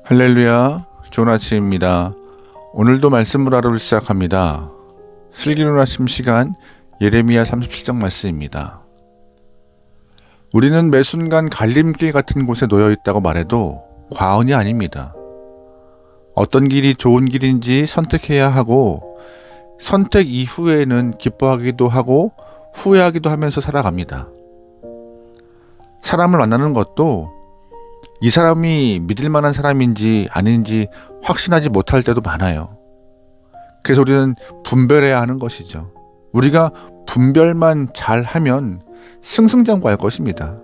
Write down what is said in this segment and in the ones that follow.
할렐루야, 좋은 아침입니다. 오늘도 말씀을 하루를 시작합니다. 슬기로운 아침 시간 예레미야 37장 말씀입니다. 우리는 매 순간 갈림길 같은 곳에 놓여 있다고 말해도 과언이 아닙니다. 어떤 길이 좋은 길인지 선택해야 하고 선택 이후에는 기뻐하기도 하고 후회하기도 하면서 살아갑니다. 사람을 만나는 것도 이 사람이 믿을 만한 사람인지 아닌지 확신하지 못할 때도 많아요. 그래서 우리는 분별해야 하는 것이죠. 우리가 분별만 잘하면 승승장구할 것입니다.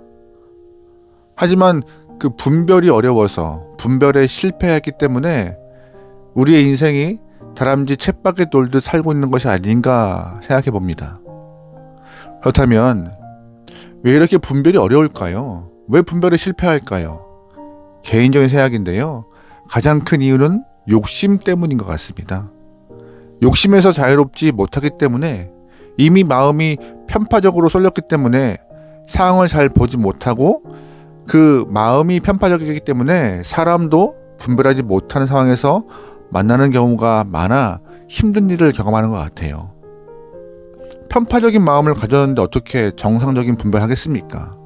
하지만 그 분별이 어려워서 분별에 실패했기 때문에 우리의 인생이 다람쥐 쳇바퀴 돌듯 살고 있는 것이 아닌가 생각해 봅니다. 그렇다면 왜 이렇게 분별이 어려울까요? 왜 분별에 실패할까요? 개인적인 생각인데요. 가장 큰 이유는 욕심 때문인 것 같습니다. 욕심에서 자유롭지 못하기 때문에 이미 마음이 편파적으로 쏠렸기 때문에 상황을 잘 보지 못하고 그 마음이 편파적이기 때문에 사람도 분별하지 못하는 상황에서 만나는 경우가 많아 힘든 일을 경험하는 것 같아요. 편파적인 마음을 가졌는데 어떻게 정상적인 분별하겠습니까?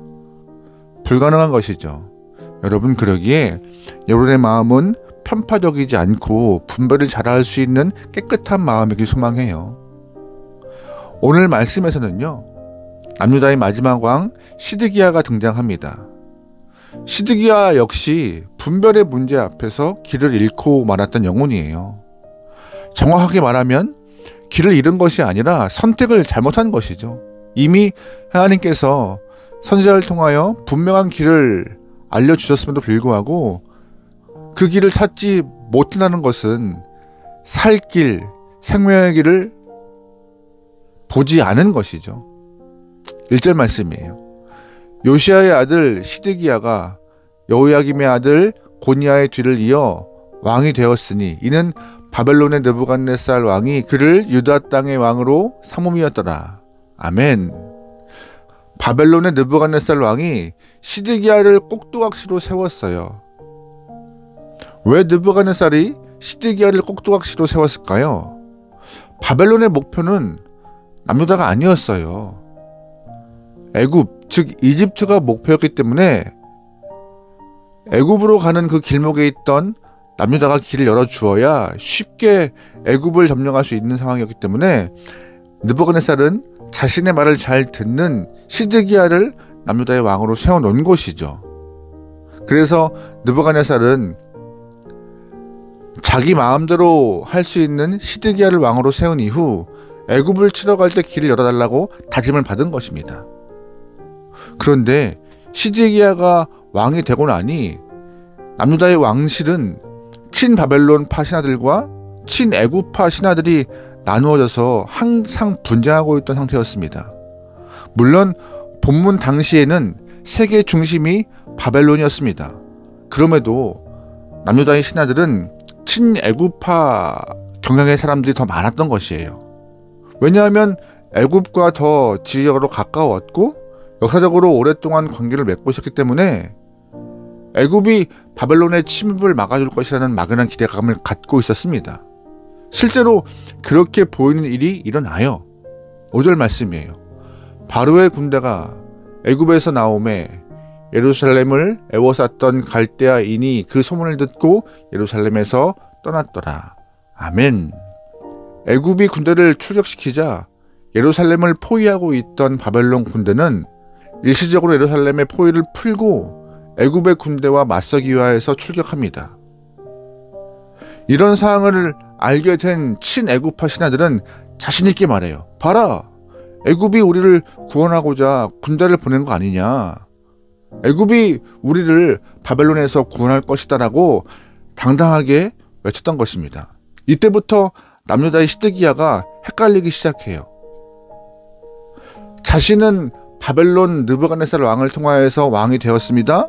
불가능한 것이죠. 여러분, 그러기에 여러분의 마음은 편파적이지 않고 분별을 잘할 수 있는 깨끗한 마음이길 소망해요. 오늘 말씀에서는요, 남유다의 마지막 왕 시드기야가 등장합니다. 시드기야 역시 분별의 문제 앞에서 길을 잃고 말았던 영혼이에요. 정확하게 말하면 길을 잃은 것이 아니라 선택을 잘못한 것이죠. 이미 하나님께서 선지자를 통하여 분명한 길을 알려주셨음에도 불구하고 그 길을 찾지 못한다는 것은 살 길, 생명의 길을 보지 않은 것이죠. 1절 말씀이에요. 요시야의 아들 시드기야가 여호야김의 아들 고니야의 뒤를 이어 왕이 되었으니 이는 바벨론의 느부갓네살 왕이 그를 유다 땅의 왕으로 삼음이었더라. 아멘. 바벨론의 느부갓네살 왕이 시드기야를 꼭두각시로 세웠어요. 왜 느부갓네살이 시드기야를 꼭두각시로 세웠을까요? 바벨론의 목표는 남유다가 아니었어요. 애굽, 즉 이집트가 목표였기 때문에 애굽으로 가는 그 길목에 있던 남유다가 길을 열어주어야 쉽게 애굽을 점령할 수 있는 상황이었기 때문에 느부갓네살은 자신의 말을 잘 듣는 시드기야를 남유다의 왕으로 세워놓은 것이죠. 그래서 느부갓네살은 자기 마음대로 할 수 있는 시드기야를 왕으로 세운 이후 애굽을 치러 갈 때 길을 열어달라고 다짐을 받은 것입니다. 그런데 시드기야가 왕이 되고 나니 남유다의 왕실은 친바벨론파 신하들과 친애굽파 신하들이 나누어져서 항상 분쟁하고 있던 상태였습니다. 물론 본문 당시에는 세계 중심이 바벨론이었습니다. 그럼에도 남유다의 신하들은 친애굽파 경향의 사람들이 더 많았던 것이에요. 왜냐하면 애굽과 더 지리적으로 가까웠고 역사적으로 오랫동안 관계를 맺고 있었기 때문에 애굽이 바벨론의 침입을 막아줄 것이라는 막연한 기대감을 갖고 있었습니다. 실제로 그렇게 보이는 일이 일어나요. 5절 말씀이에요. 바로의 군대가 애굽에서 나오매 예루살렘을 애워쌌던 갈대아인이 그 소문을 듣고 예루살렘에서 떠났더라. 아멘. 애굽이 군대를 출격시키자 예루살렘을 포위하고 있던 바벨론 군대는 일시적으로 예루살렘의 포위를 풀고 애굽의 군대와 맞서기 위하여서 출격합니다. 이런 상황을 알게 된 친애굽파 신하들은 자신 있게 말해요. 봐라, 애굽이 우리를 구원하고자 군대를 보낸 거 아니냐. 애굽이 우리를 바벨론에서 구원할 것이다 라고 당당하게 외쳤던 것입니다. 이때부터 남유다의 시드기야가 헷갈리기 시작해요. 자신은 바벨론 느부갓네살 왕을 통하여서 왕이 되었습니다.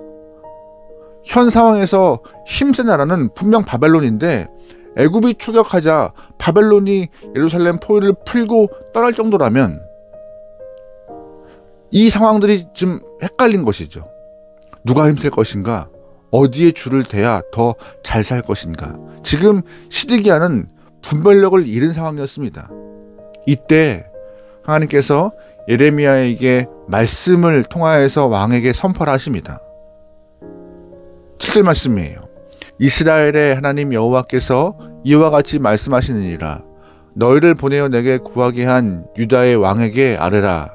현 상황에서 힘센 나라는 분명 바벨론인데 애굽이 추격하자 바벨론이 예루살렘 포위를 풀고 떠날 정도라면 이 상황들이 좀 헷갈린 것이죠. 누가 힘쓸 것인가? 어디에 줄을 대야 더 잘 살 것인가? 지금 시드기야는 분별력을 잃은 상황이었습니다. 이때 하나님께서 예레미야에게 말씀을 통하여서 왕에게 선포를 하십니다. 7절 말씀이에요. 이스라엘의 하나님 여호와께서 이와 같이 말씀하시느니라. 너희를 보내어 내게 구하게 한 유다의 왕에게 아뢰라.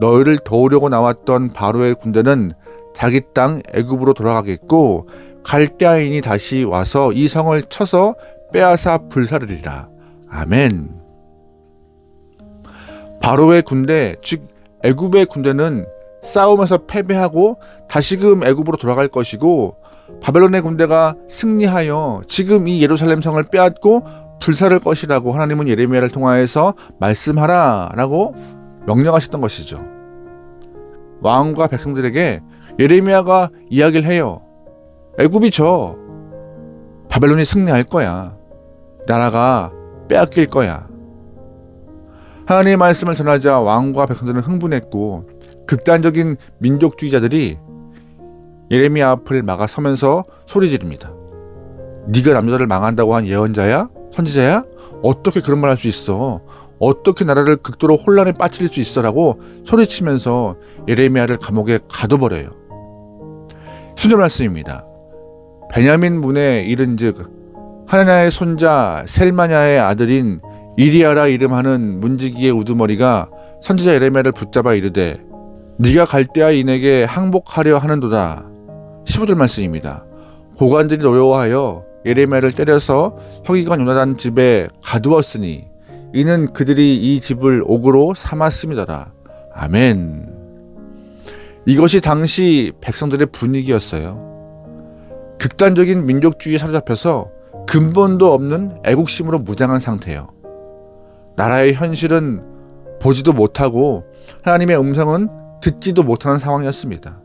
너희를 도우려고 나왔던 바로의 군대는 자기 땅 애굽으로 돌아가겠고 갈대아인이 다시 와서 이 성을 쳐서 빼앗아 불사르리라. 아멘. 바로의 군대, 즉 애굽의 군대는 싸움에서 패배하고 다시금 애굽으로 돌아갈 것이고, 바벨론의 군대가 승리하여 지금 이 예루살렘 성을 빼앗고 불사를 것이라고 하나님은 예레미야를 통하여서 말씀하라 라고 명령하셨던 것이죠. 왕과 백성들에게 예레미야가 이야기를 해요. 애굽이 져. 바벨론이 승리할 거야. 나라가 빼앗길 거야. 하나님의 말씀을 전하자 왕과 백성들은 흥분했고, 극단적인 민족주의자들이 예레미야 앞을 막아서면서 소리 지릅니다. 네가 남자를 망한다고 한 예언자야? 선지자야? 어떻게 그런 말 할 수 있어? 어떻게 나라를 극도로 혼란에 빠뜨릴 수 있어? 라고 소리치면서 예레미야를 감옥에 가둬버려요. 10절 말씀입니다. 베냐민 문에 이른즉 하나냐의 손자 셀마냐의 아들인 이리야라 이름하는 문지기의 우두머리가 선지자 예레미야를 붙잡아 이르되 네가 갈대아인에게 항복하려 하는도다. 15절 말씀입니다. 고관들이 노여워하여 예레미야를 때려서 서기관 요나단 집에 가두었으니 이는 그들이 이 집을 옥으로 삼았음이더라. 아멘. 이것이 당시 백성들의 분위기였어요. 극단적인 민족주의에 사로잡혀서 근본도 없는 애국심으로 무장한 상태예요. 나라의 현실은 보지도 못하고 하나님의 음성은 듣지도 못하는 상황이었습니다.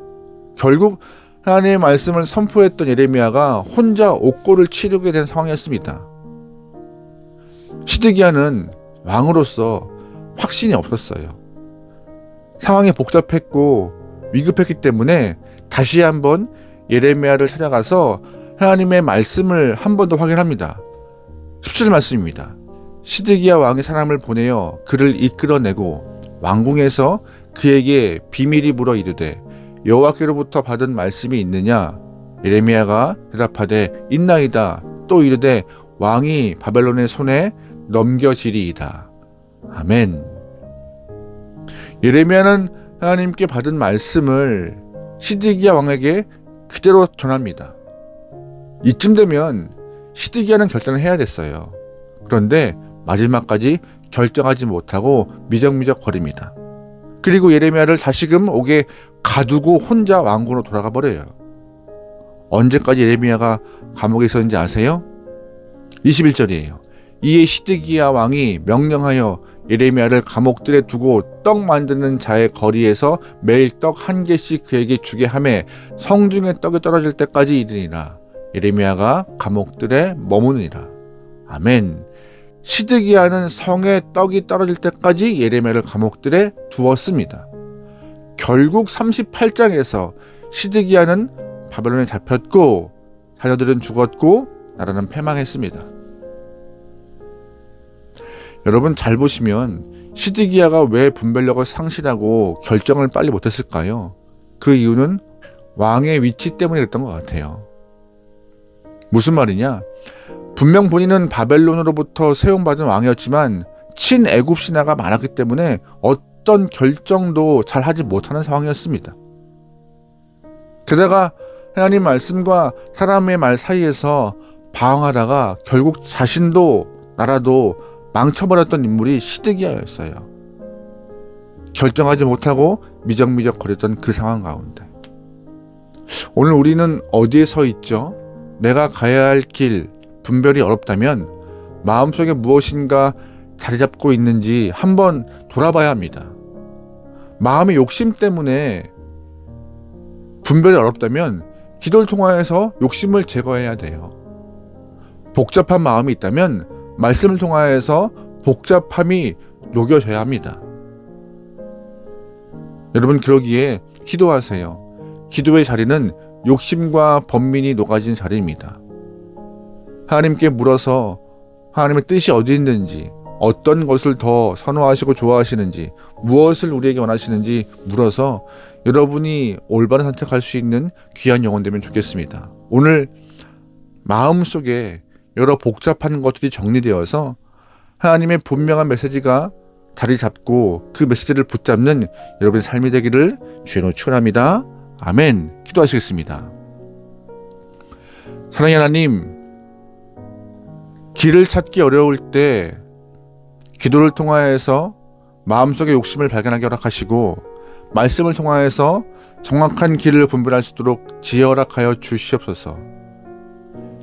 결국 하나님의 말씀을 선포했던 예레미야가 혼자 옥고를 치르게 된 상황이었습니다. 시드기야는 왕으로서 확신이 없었어요. 상황이 복잡했고 위급했기 때문에 다시 한번 예레미야를 찾아가서 하나님의 말씀을 한 번 더 확인합니다. 17절 말씀입니다. 시드기야 왕이 사람을 보내어 그를 이끌어내고 왕궁에서 그에게 비밀이 물어 이르되 여호와께로부터 받은 말씀이 있느냐? 예레미야가 대답하되 있나이다. 또 이르되 왕이 바벨론의 손에 넘겨지리이다. 아멘. 예레미야는 하나님께 받은 말씀을 시드기야 왕에게 그대로 전합니다. 이쯤 되면 시드기야는 결단을 해야 됐어요. 그런데 마지막까지 결정하지 못하고 미적미적 거립니다. 그리고 예레미야를 다시금 옥에 가두고 혼자 왕궁으로 돌아가 버려요. 언제까지 예레미야가 감옥에 있었는지 아세요? 21절이에요. 이에 시드기야 왕이 명령하여 예레미야를 감옥들에 두고 떡 만드는 자의 거리에서 매일 떡 한 개씩 그에게 주게 하매 성중에 떡이 떨어질 때까지 이르니라. 예레미야가 감옥들에 머무느니라. 아멘. 시드기야는 성에 떡이 떨어질 때까지 예레미야를 감옥들에 두었습니다. 결국 38장에서 시드기야는 바벨론에 잡혔고 자녀들은 죽었고 나라는 패망했습니다. 여러분 잘 보시면 시드기야가 왜 분별력을 상실하고 결정을 빨리 못했을까요? 그 이유는 왕의 위치 때문에 그랬던 것 같아요. 무슨 말이냐? 분명 본인은 바벨론으로부터 세움받은 왕이었지만 친애굽 신하가 많았기 때문에 어떤 결정도 잘 하지 못하는 상황이었습니다. 게다가 하나님 말씀과 사람의 말 사이에서 방황하다가 결국 자신도 나라도 망쳐버렸던 인물이 시드기야였어요. 결정하지 못하고 미적미적 거렸던 그 상황 가운데 오늘 우리는 어디에 서 있죠? 내가 가야 할 길, 분별이 어렵다면 마음속에 무엇인가 자리 잡고 있는지 한번 돌아봐야 합니다. 마음의 욕심 때문에 분별이 어렵다면 기도를 통하여서 욕심을 제거해야 돼요. 복잡한 마음이 있다면 말씀을 통하여서 복잡함이 녹여져야 합니다. 여러분 그러기에 기도하세요. 기도의 자리는 욕심과 번민이 녹아진 자리입니다. 하나님께 물어서 하나님의 뜻이 어디 있는지, 어떤 것을 더 선호하시고 좋아하시는지, 무엇을 우리에게 원하시는지 물어서 여러분이 올바른 선택할 수 있는 귀한 영혼 되면 좋겠습니다. 오늘 마음속에 여러 복잡한 것들이 정리되어서 하나님의 분명한 메시지가 자리 잡고 그 메시지를 붙잡는 여러분의 삶이 되기를 주의로 축원합니다. 아멘. 기도하시겠습니다. 사랑의 하나님, 길을 찾기 어려울 때 기도를 통하여서 마음속의 욕심을 발견하게 허락하시고 말씀을 통하여서 정확한 길을 분별할 수 있도록 지혜 허락하여 주시옵소서.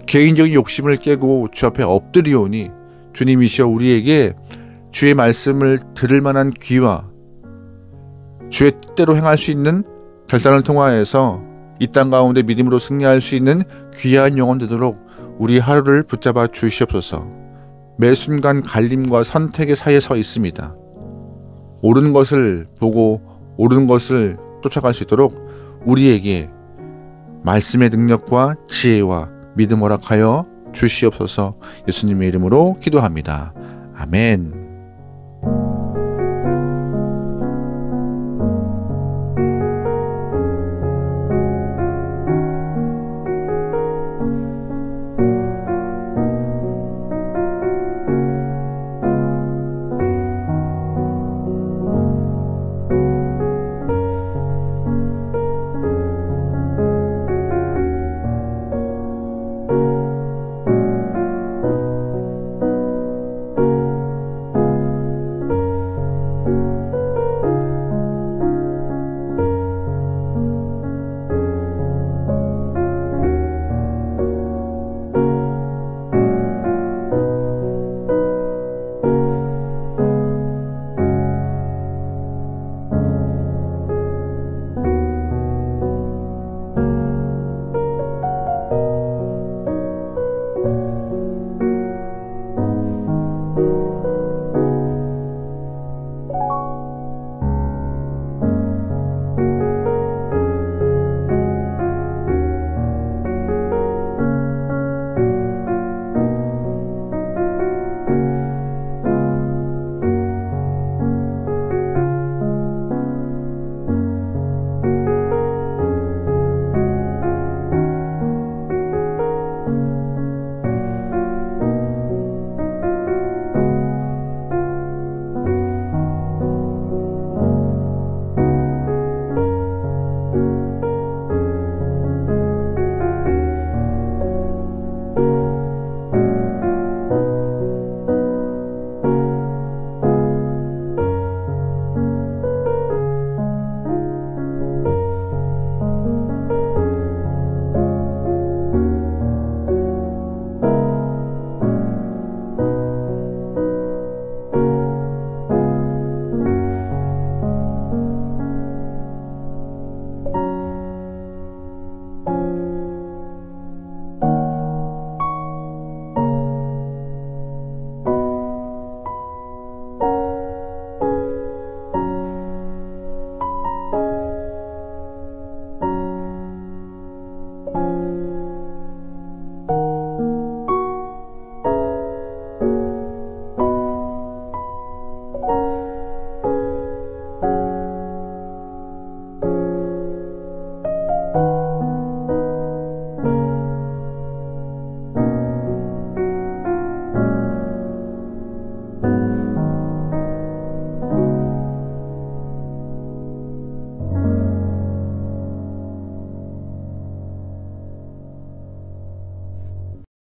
개인적인 욕심을 깨고 주 앞에 엎드리오니 주님이시여 우리에게 주의 말씀을 들을 만한 귀와 주의 뜻대로 행할 수 있는 결단을 통하여서 이 땅 가운데 믿음으로 승리할 수 있는 귀한 영혼 되도록 우리 하루를 붙잡아 주시옵소서. 매 순간 갈림과 선택의 사이에 서 있습니다. 옳은 것을 보고 옳은 것을 쫓아갈 수 있도록 우리에게 말씀의 능력과 지혜와 믿음 허락하여 주시옵소서. 예수님의 이름으로 기도합니다. 아멘.